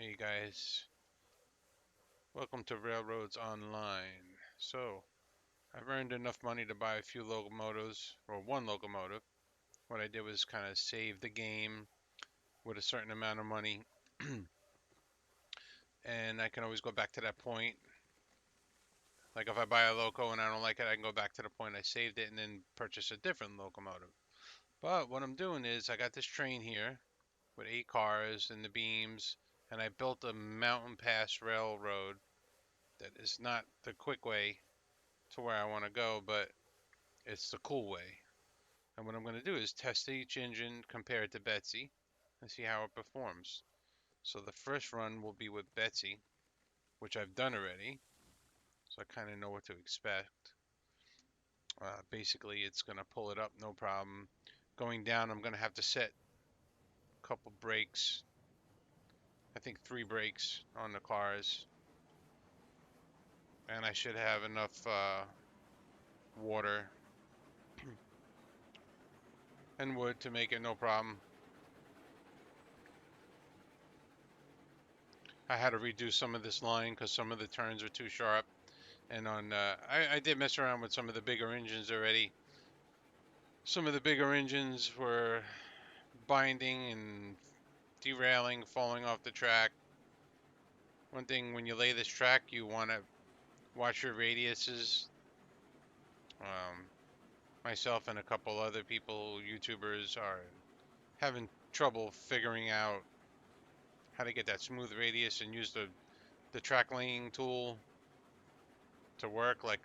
Hey guys, welcome to Railroads Online. So, I've earned enough money to buy a few locomotives, or one locomotive. What I did was kind of save the game with a certain amount of money, and I can always go back to that point. Like if I buy a loco and I don't like it, I can go back to the point I saved it and then purchase a different locomotive. But what I'm doing is I got this train here with 8 cars and the beams, and I built a mountain pass railroad that is not the quick way to where I want to go, but it's the cool way. And what I'm going to do is test each engine, compare it to Betsy, and see how it performs. So the first run will be with Betsy, which I've done already, so I kind of know what to expect. Basically, it's going to pull it up, no problem. Going down, I'm going to have to set a couple brakes. I think 3 brakes on the cars, and I should have enough water and wood to make it no problem. I had to redo some of this line because some of the turns are too sharp. And I did mess around with some of the bigger engines already. Some of the bigger engines were binding and derailing, falling off the track. One thing, when you lay this track, you want to watch your radiuses. Um, Myself and a couple other people, YouTubers, are having trouble figuring out how to get that smooth radius and use the track laying tool to work. Like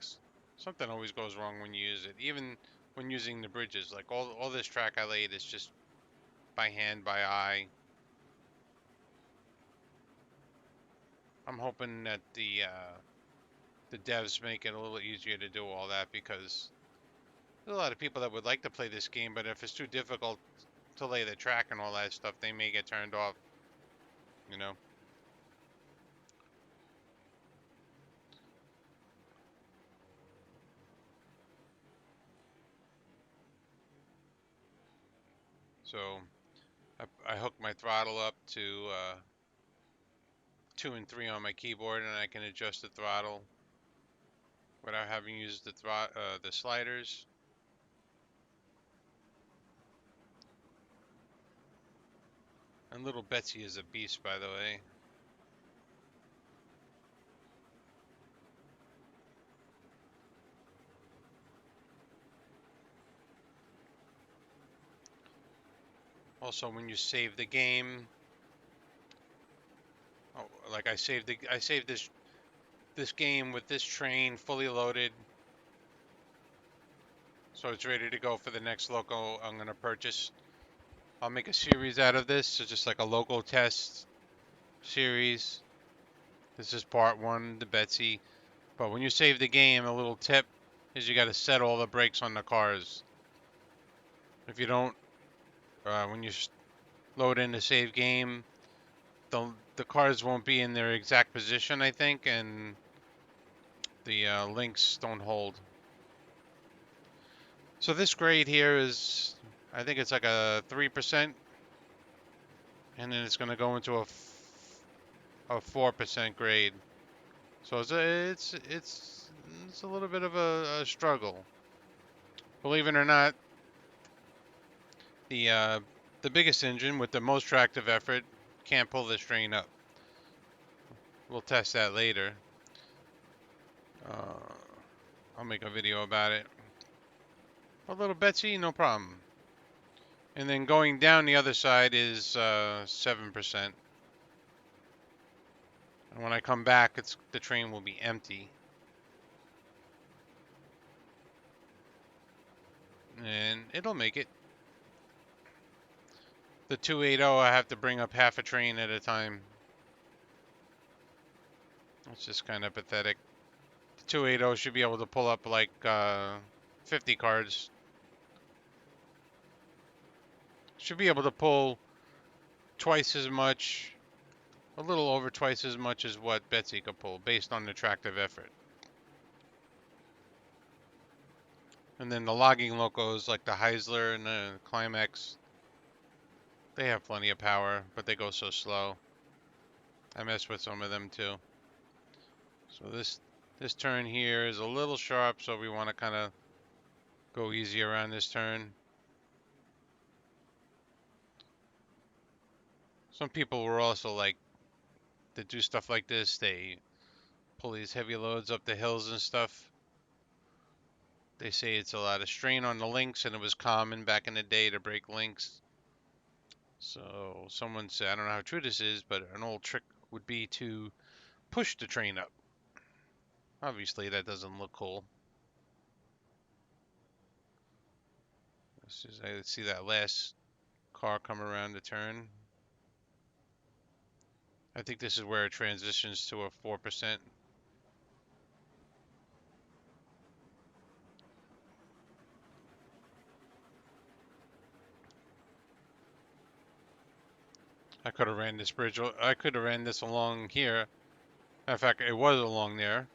something always goes wrong when you use it, even when using the bridges. Like all this track I laid is just by hand, by eye. I'm hoping that the devs make it a little easier to do all that, because there's a lot of people that would like to play this game, but if it's too difficult to lay the track and all that stuff, they may get turned off, you know. So I hook my throttle up to 2 and 3 on my keyboard, and I can adjust the throttle without having used the sliders. And little Betsy is a beast, by the way. Also, when you save the game, oh, like I saved this game with this train fully loaded, so it's ready to go for the next loco I'm gonna purchase. I'll make a series out of this, so just like a loco test series. This is part one, the Betsy. But when you save the game, a little tip is you got to set all the brakes on the cars. If you don't, when you load in the save game, the cars won't be in their exact position, I think, and the links don't hold. So this grade here is, I think it's like a 3%, and then it's going to go into a 4% grade. So it's a little bit of a struggle. Believe it or not, the biggest engine with the most tractive effort can't pull this train up. We'll test that later. Uh, I'll make a video about it. A little Betsy, no problem. And then going down the other side is 7%. And when I come back, the train will be empty. And it'll make it. The 280, I have to bring up half a train at a time. It's just kind of pathetic. The 280 should be able to pull up like 50 cards. Should be able to pull twice as much, a little over twice as much as what Betsy could pull based on the tractive effort. And then the logging locos like the Heisler and the Climax, they have plenty of power, but they go so slow. I messed with some of them too. So this turn here is a little sharp, so we want to kind of go easy around this turn. Some people were also like, to do stuff like this, they pull these heavy loads up the hills and stuff. They say it's a lot of strain on the links, and it was common back in the day to break links. So someone said, I don't know how true this is, but an old trick would be to push the train up. Obviously, that doesn't look cool. I see that last car come around the turn. I think this is where it transitions to a 4%. I could have ran this bridge. I could have ran this along here. In fact, it was along there.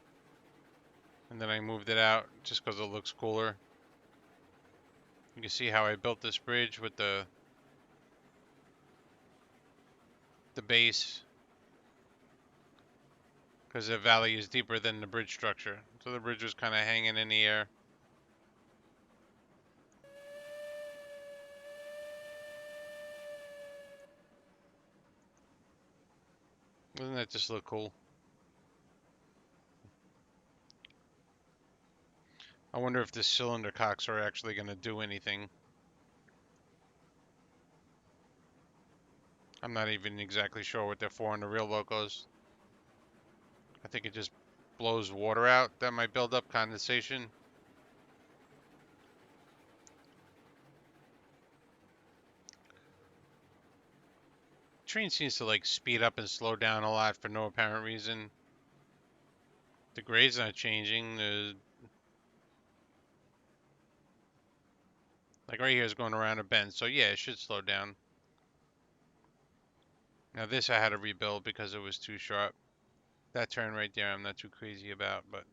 And then I moved it out just because it looks cooler. You can see how I built this bridge with the base, because the valley is deeper than the bridge structure. So the bridge was kind of hanging in the air. Doesn't that just look cool? I wonder if the cylinder cocks are actually going to do anything. I'm not even exactly sure what they're for on the real locos. I think it just blows water out that might build up condensation. Train seems to like speed up and slow down a lot for no apparent reason. The grade's not changing. Like right here is going around a bend, so yeah, it should slow down. Now this I had to rebuild because it was too sharp. That turn right there I'm not too crazy about, but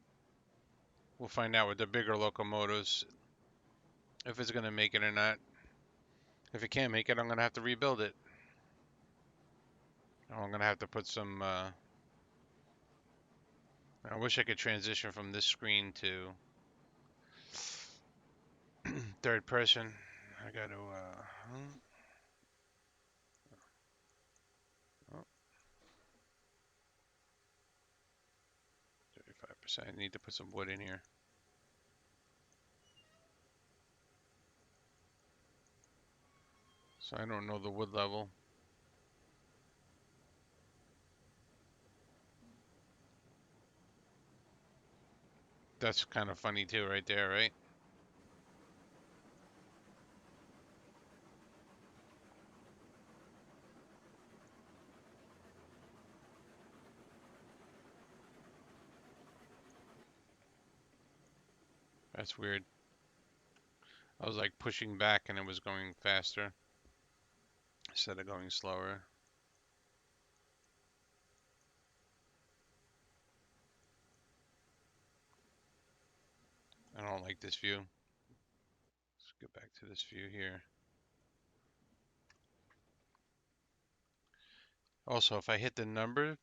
we'll find out with the bigger locomotives if it's gonna make it or not. If it can't make it, I'm gonna have to rebuild it. Or I'm gonna have to put some. I wish I could transition from this screen to third person. I got to. Oh, 35%. I need to put some wood in here. So I don't know the wood level. That's kind of funny too, right there, right? That's weird. I was like pushing back and it was going faster instead of going slower. I don't like this view. Let's get back to this view here. Also, if I hit the number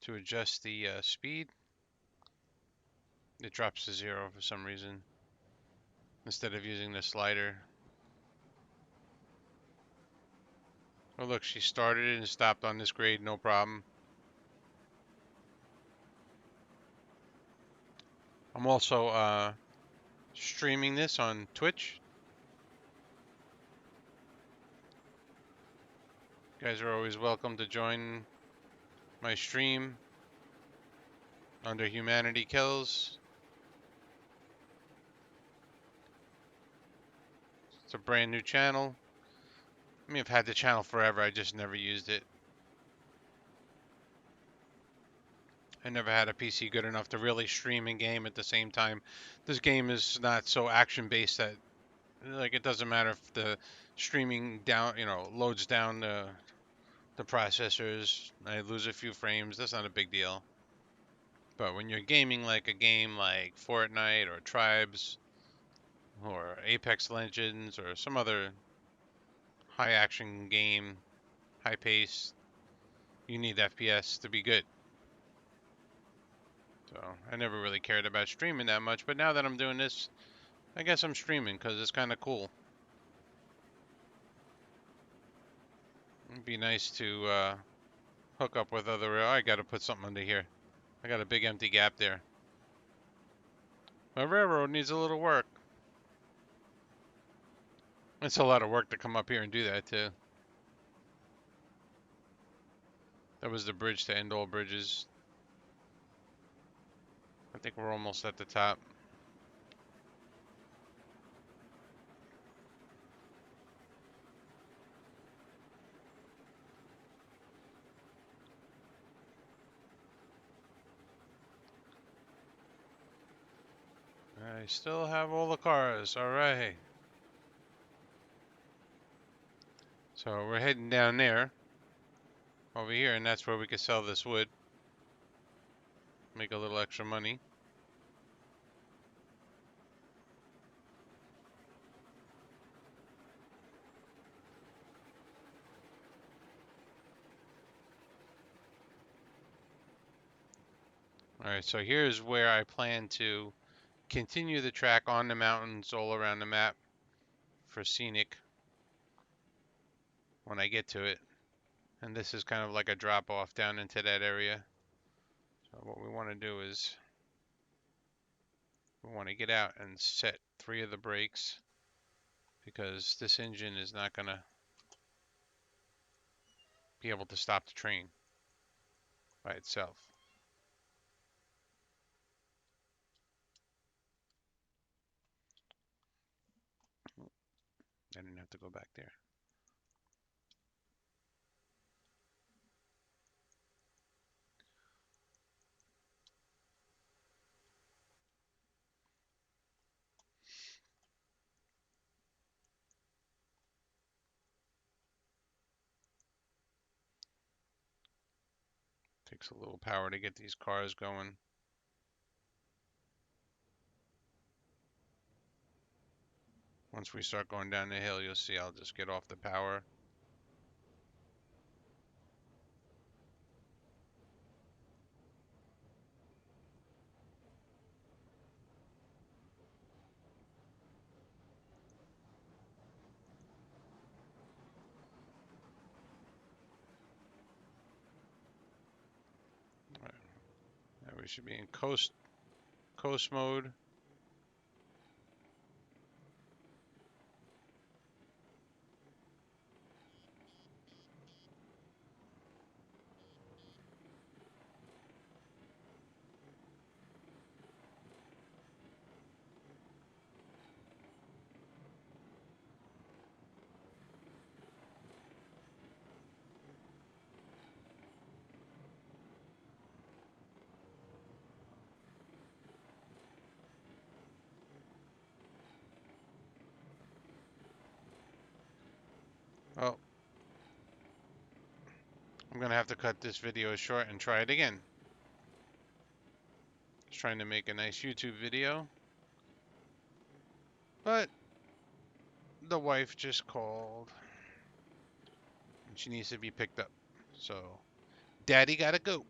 to adjust the speed, it drops to 0 for some reason instead of using the slider. Oh look, she started it and stopped on this grade, no problem. I'm also streaming this on Twitch. You guys are always welcome to join my stream under Humanity Kills. It's a brand new channel. I mean, I've had the channel forever, I just never used it. I never had a PC good enough to really stream and game at the same time. This game is not so action-based that, like, it doesn't matter if the streaming down, loads down the processors. I lose a few frames. That's not a big deal. But when you're gaming like a game like Fortnite or Tribes or Apex Legends or some other high action game, high pace, You need FPS to be good. So I never really cared about streaming that much, but now that I'm doing this, I guess I'm streaming because it's kind of cool. It'd be nice to hook up with other. I got to put something under here. I got a big empty gap there. My railroad needs a little work. It's a lot of work to come up here and do that too. That was the bridge to end all bridges. I think we're almost at the top. I still have all the cars. All right. So we're heading down there, over here, and that's where we could sell this wood. Make a little extra money. All right, so here's where I plan to continue the track on the mountains all around the map for scenic when I get to it. And this is kind of like a drop off down into that area. So what we want to do is we want to get out and set 3 of the brakes because this engine is not going to be able to stop the train by itself. I didn't have to go back there. Takes a little power to get these cars going. Once we start going down the hill, you'll see I'll just get off the power. Right. Now we should be in coast mode. Well, I'm gonna have to cut this video short and try it again. Just trying to make a nice YouTube video, but the wife just called and she needs to be picked up. So, Daddy gotta go.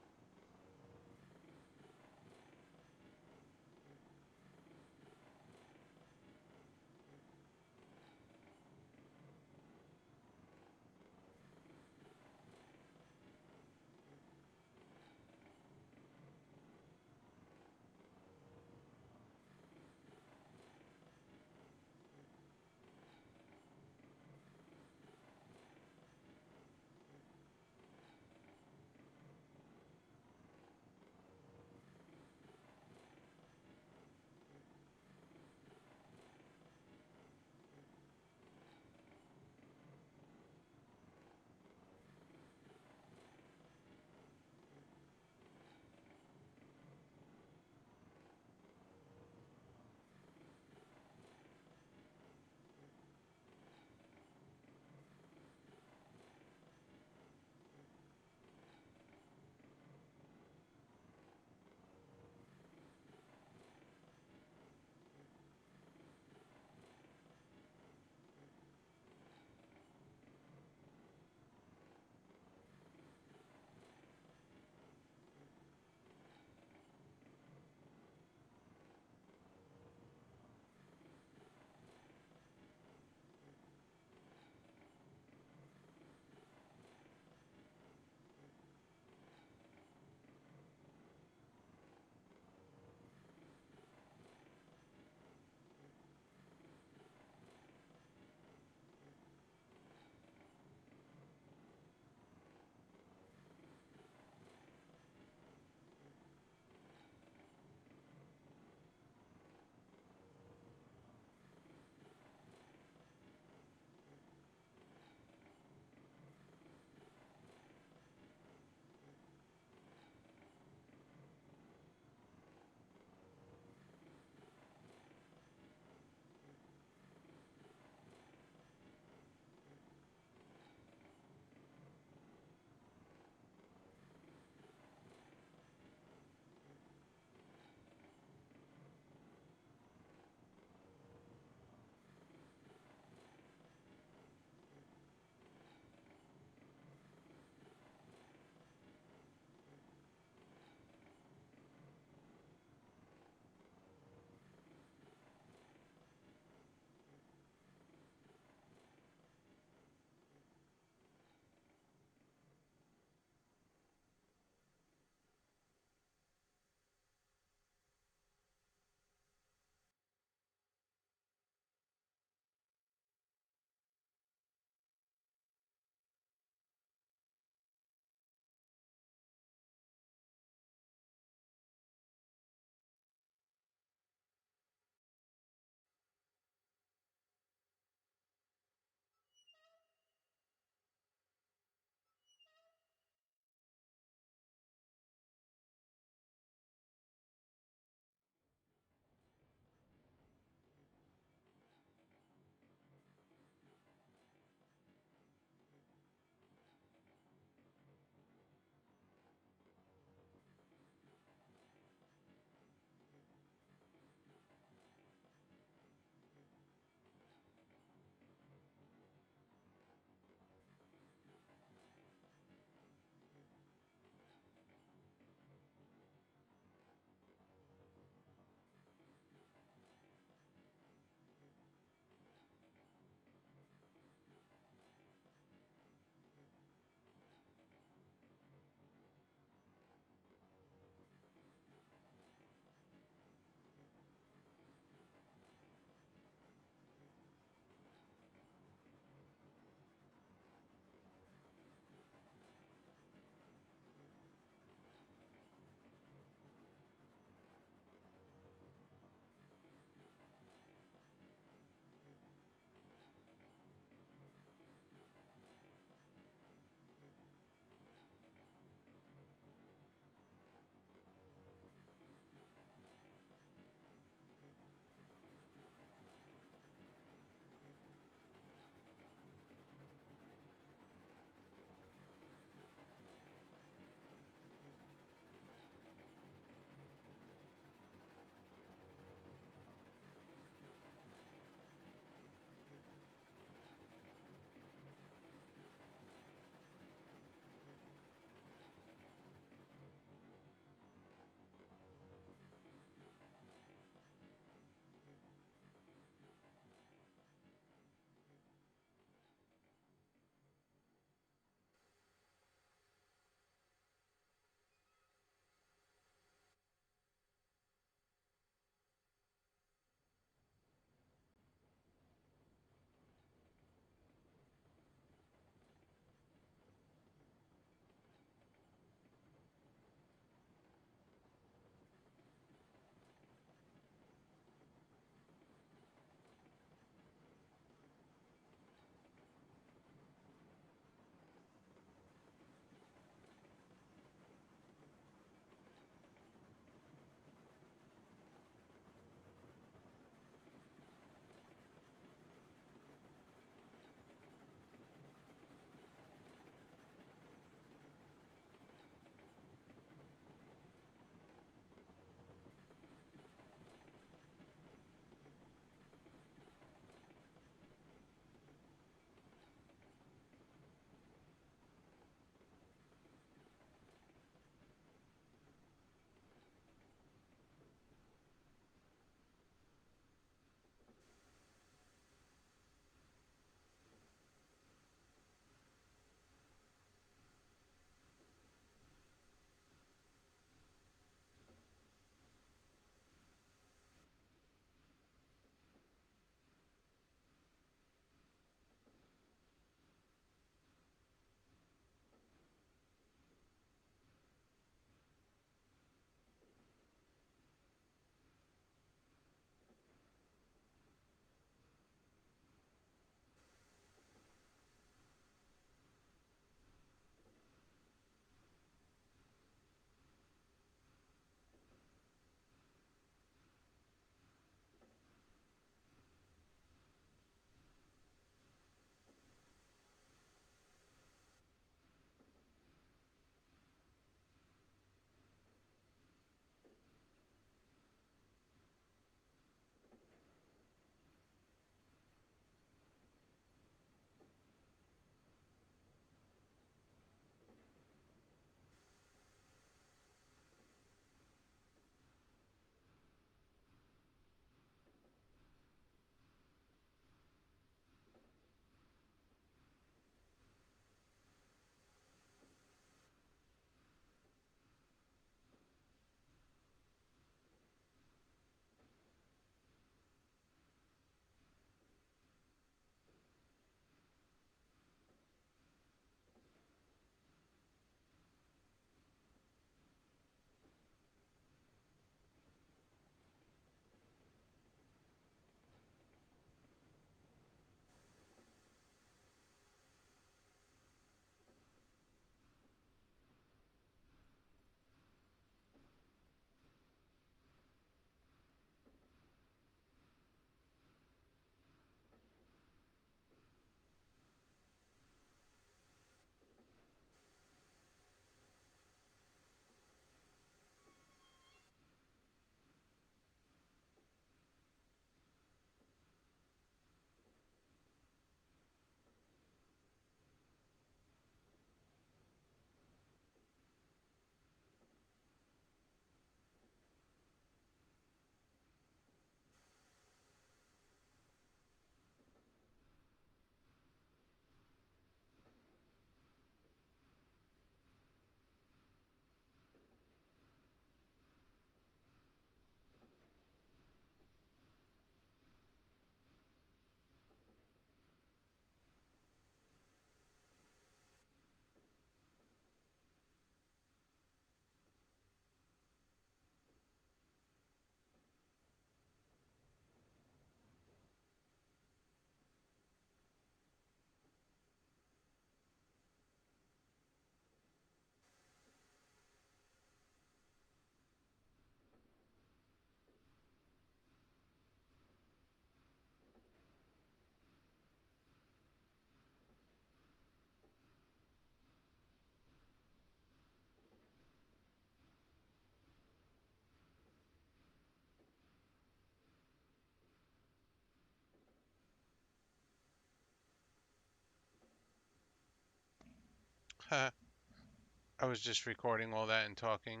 I was just recording all that and talking.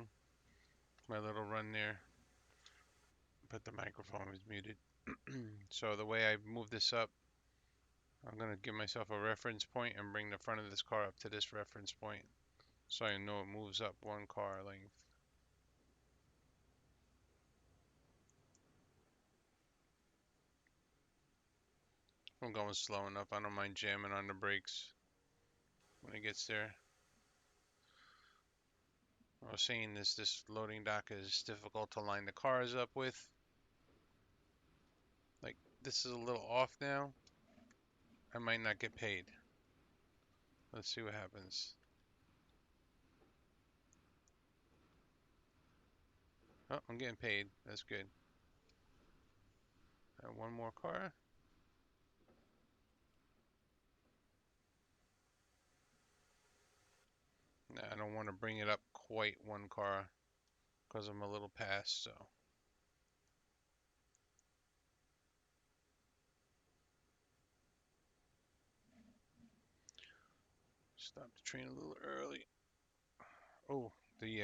My little run there, but the microphone was muted. So the way I move this up, I'm going to give myself a reference point and bring the front of this car up to this reference point so I know it moves up one car length. I'm going slow enough. I don't mind jamming on the brakes when it gets there. I was saying this loading dock is difficult to line the cars up with. Like, this is a little off now. I might not get paid. Let's see what happens. Oh, I'm getting paid. That's good. One more car. Nah, I don't want to bring it up quite one car because I'm a little past, so. Stop the train a little early. Oh, the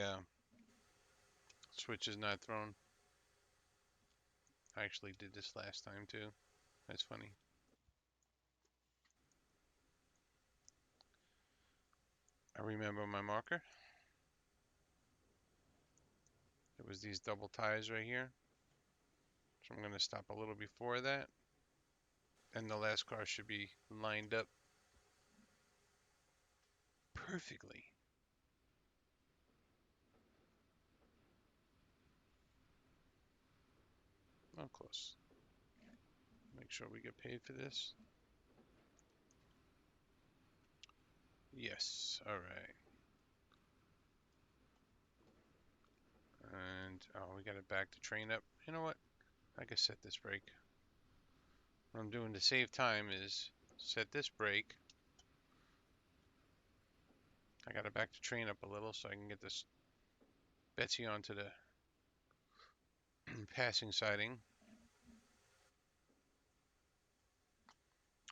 switch is not thrown. I actually did this last time too. That's funny. I remember my marker. It was these double ties right here. So I'm going to stop a little before that. And the last car should be lined up perfectly. Oh, close. Make sure we get paid for this. Yes, alright. And, oh, we gotta back the train up. You know what? I can set this brake. What I'm doing to save time is set this brake. I gotta back the train up a little so I can get this Betsy onto the passing siding.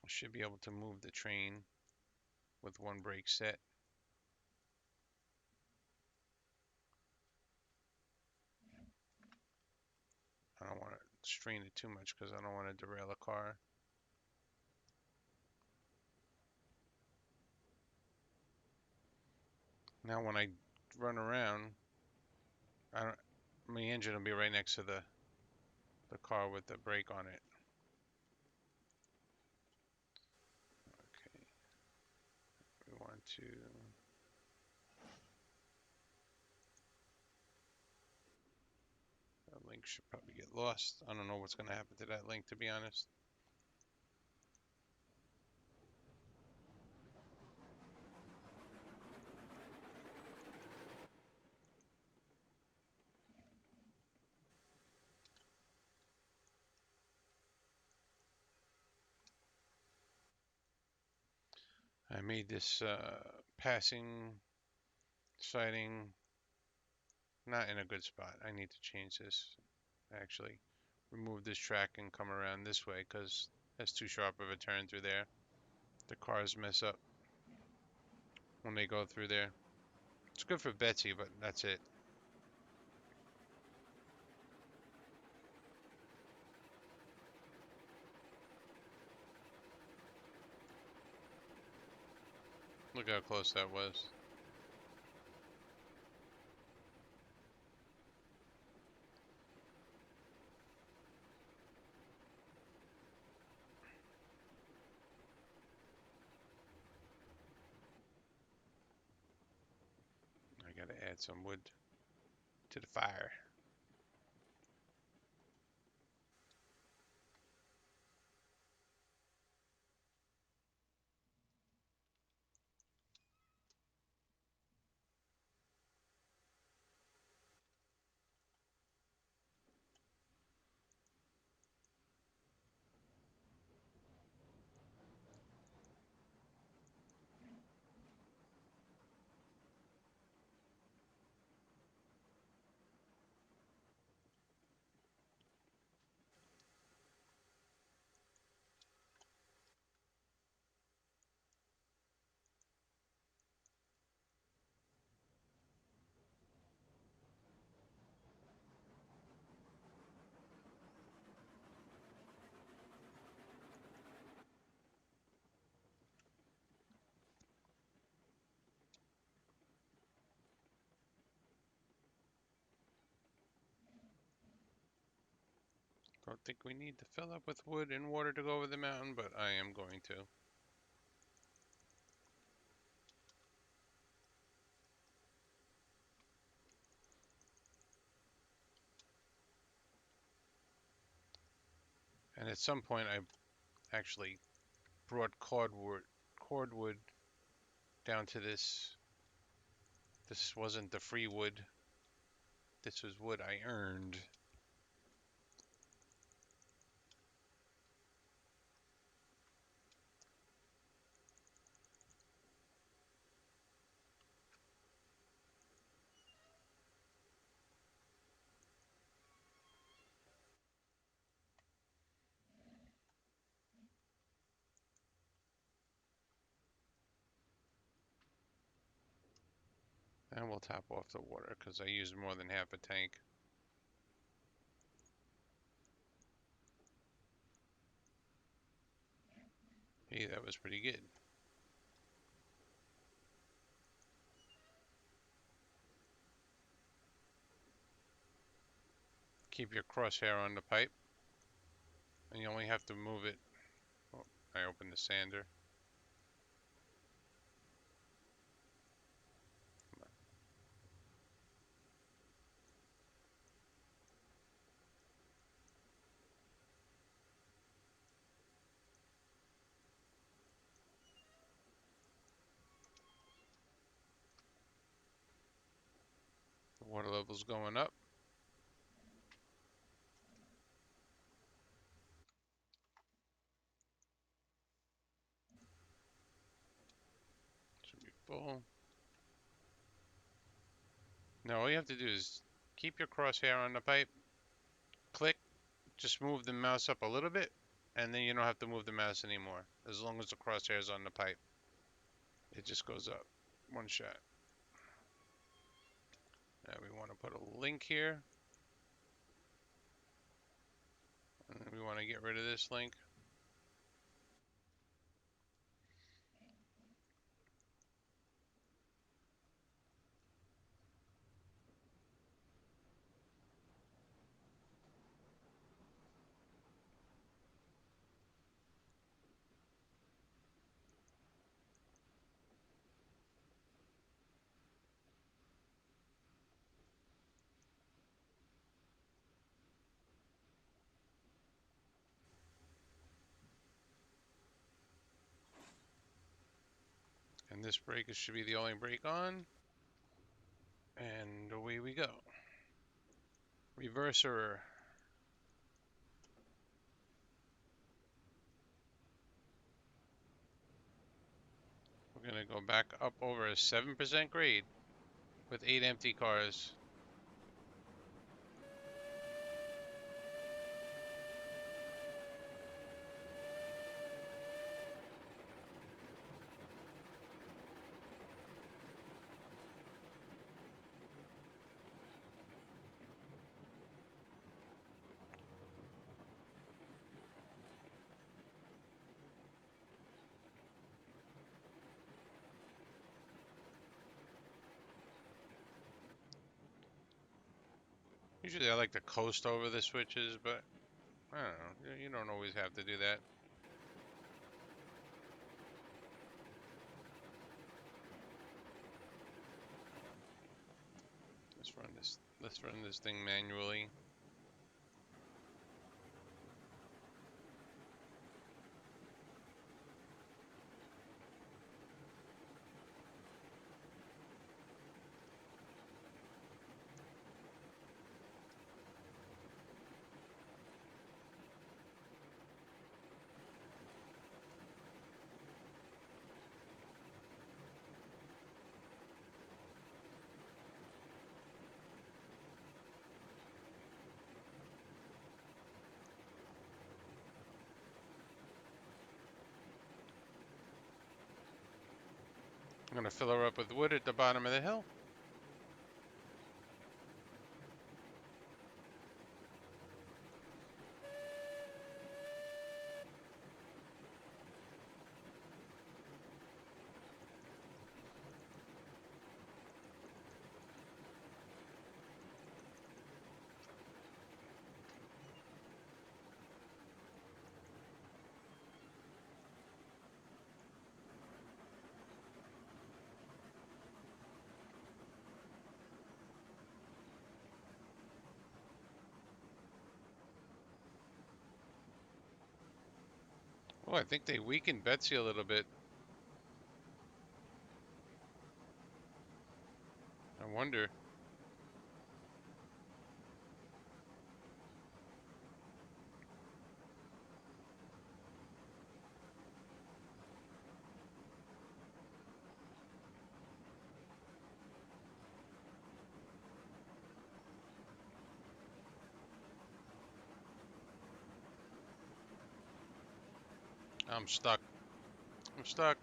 I should be able to move the train with one brake set. I don't want to strain it too much because I don't want to derail a car. Now when I run around, I don't, my engine will be right next to the car with the brake on it. Okay, we want to. That link should probably get lost. I don't know what's going to happen to that link, to be honest. I made this passing siding not in a good spot. I need to change this. Actually, remove this track and come around this way because that's too sharp of a turn through there. The cars mess up when they go through there. It's good for Betsy, but that's it. Look how close that was. I gotta add some wood to the fire. Don't think we need to fill up with wood and water to go over the mountain, but I am going to. And at some point I actually brought cordwood down to this. This wasn't the free wood. This was wood I earned. And we'll top off the water because I used more than half a tank. Hey, that was pretty good. Keep your crosshair on the pipe, and you only have to move it. Oh, I opened the sander. The water level's going up. Should be full. Now all you have to do is keep your crosshair on the pipe, click, just move the mouse up a little bit, and then you don't have to move the mouse anymore. As long as the crosshair is on the pipe, it just goes up. One shot. Now we want to put a link here. And then we want to get rid of this link. And this brake should be the only brake on. And away we go. Reverser. We're going to go back up over a 7% grade with 8 empty cars. Usually I like to coast over the switches, but I don't know. You don't always have to do that. Let's run this thing manually. I'm gonna fill her up with wood at the bottom of the hill. Oh, I think they weakened Betsy a little bit. I wonder. I'm stuck. I'm stuck.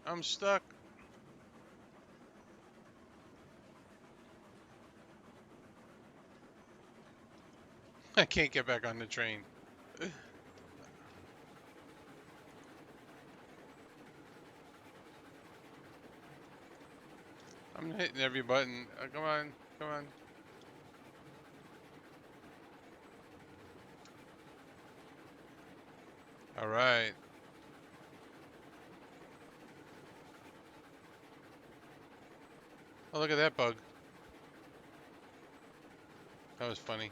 I'm stuck. I can't get back on the train. I'm hitting every button. Come on. Come on. All right. Oh, look at that bug. That was funny.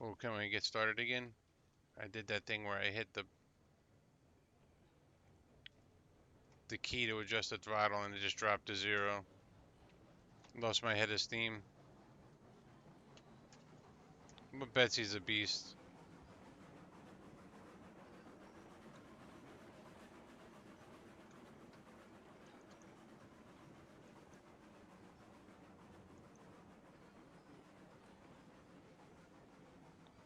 Oh, can we get started again? I did that thing where I hit the key to adjust the throttle and it just dropped to zero. Lost my head of steam. But Betsy's a beast.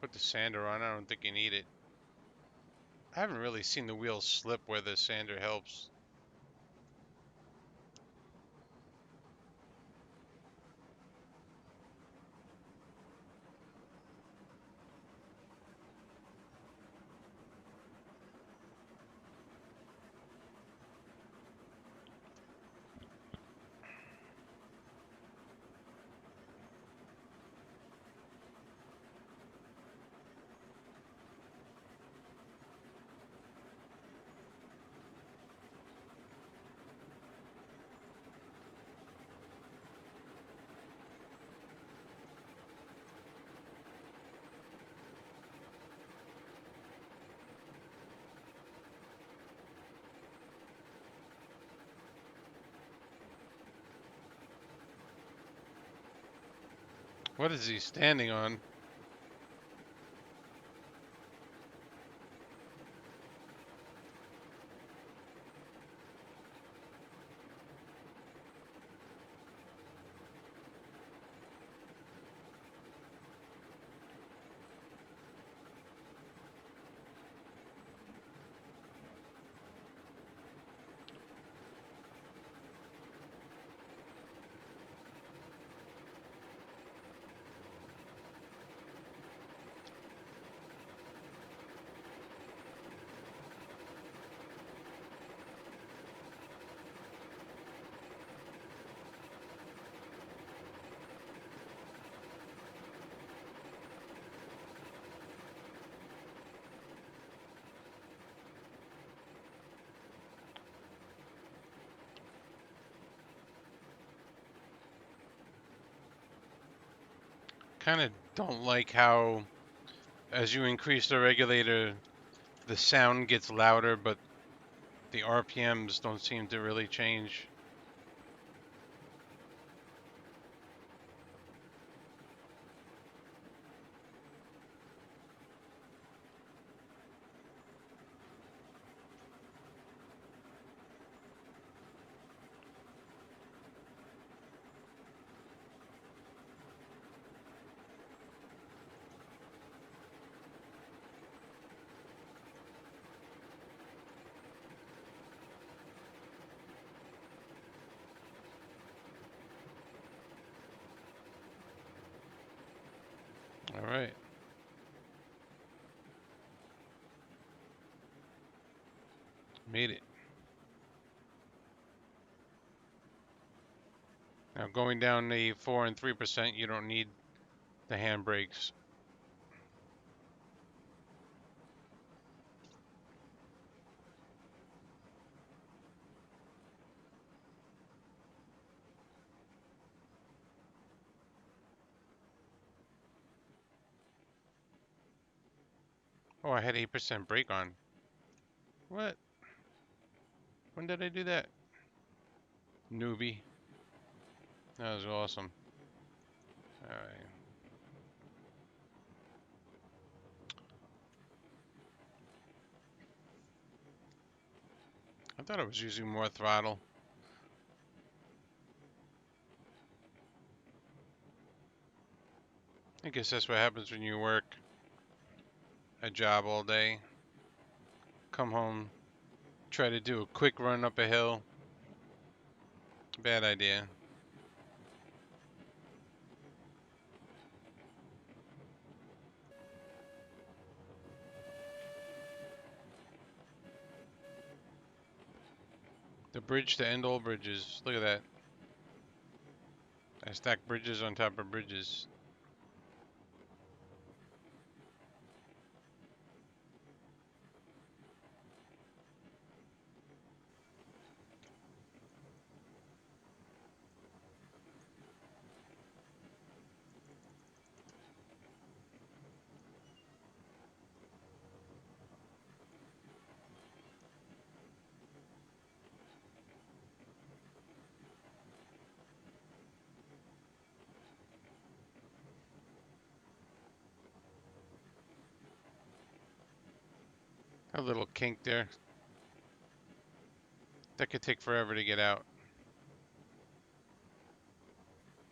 Put the sander on. I don't think you need it. I haven't really seen the wheels slip where the sander helps. What is he standing on? Kind of don't like how, as you increase the regulator, the sound gets louder, but the RPMs don't seem to really change. All right. Made it. Now going down the 4 and 3%, you don't need the handbrakes. Oh, I had 8% brake on. What? When did I do that? Newbie. That was awesome. Alright. I thought I was using more throttle. I guess that's what happens when you work a job all day. Come home, try to do a quick run up a hill. Bad idea. The bridge to end all bridges. Look at that. I stack bridges on top of bridges. A little kink there. That could take forever to get out.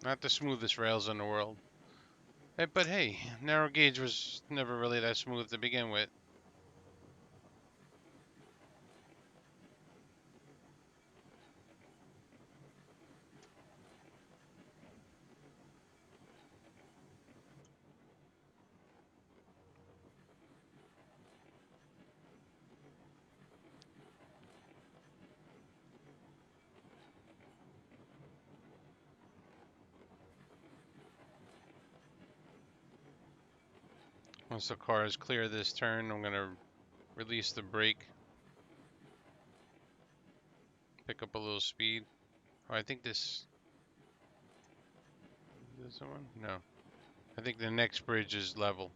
Not the smoothest rails in the world. But hey, narrow gauge was never really that smooth to begin with. Once the car is clear this turn, I'm going to release the brake. Pick up a little speed. Oh, I think this... Is this the one? No. I think the next bridge is level.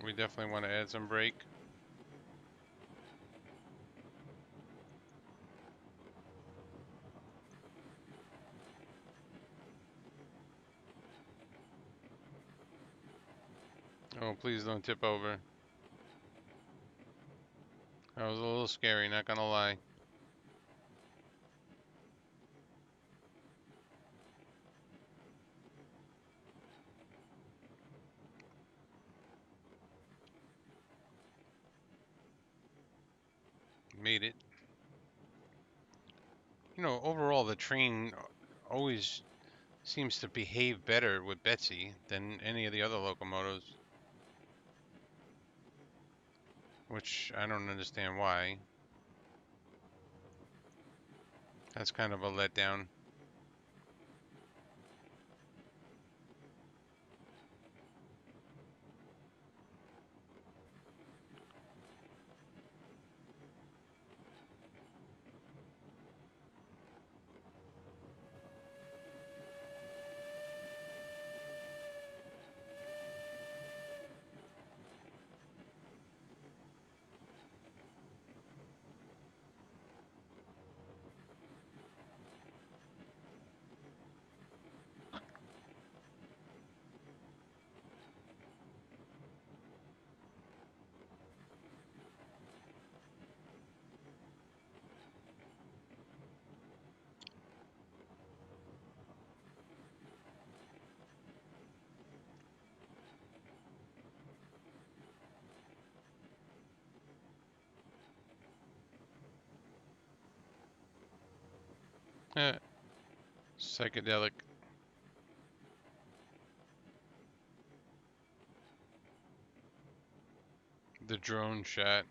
We definitely want to add some brake. Oh, please don't tip over. That was a little scary, not gonna lie. Made it. You know, overall the train always seems to behave better with Betsy than any of the other locomotives. Which I don't understand why. That's kind of a letdown. Eh, psychedelic. The drone shot.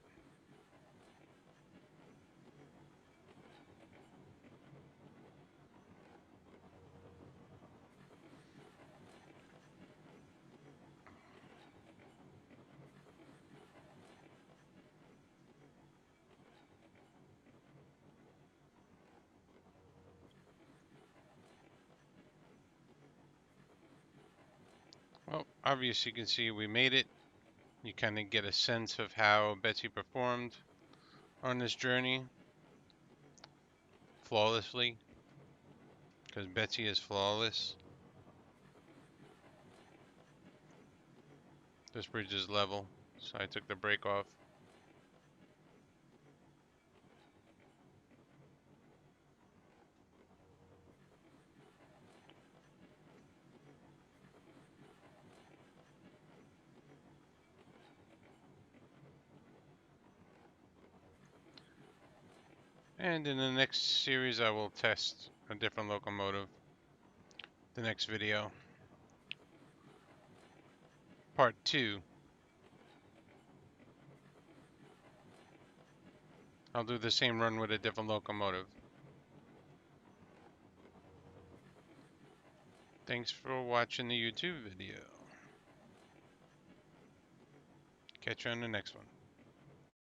obviously you can see we made it. You kind of get a sense of how Betsy performed on this journey flawlessly, because Betsy is flawless. This bridge is level, so I took the brake off. And in the next series I will test a different locomotive. The next video. Part 2. I'll do the same run with a different locomotive. Thanks for watching the YouTube video. Catch you on the next one.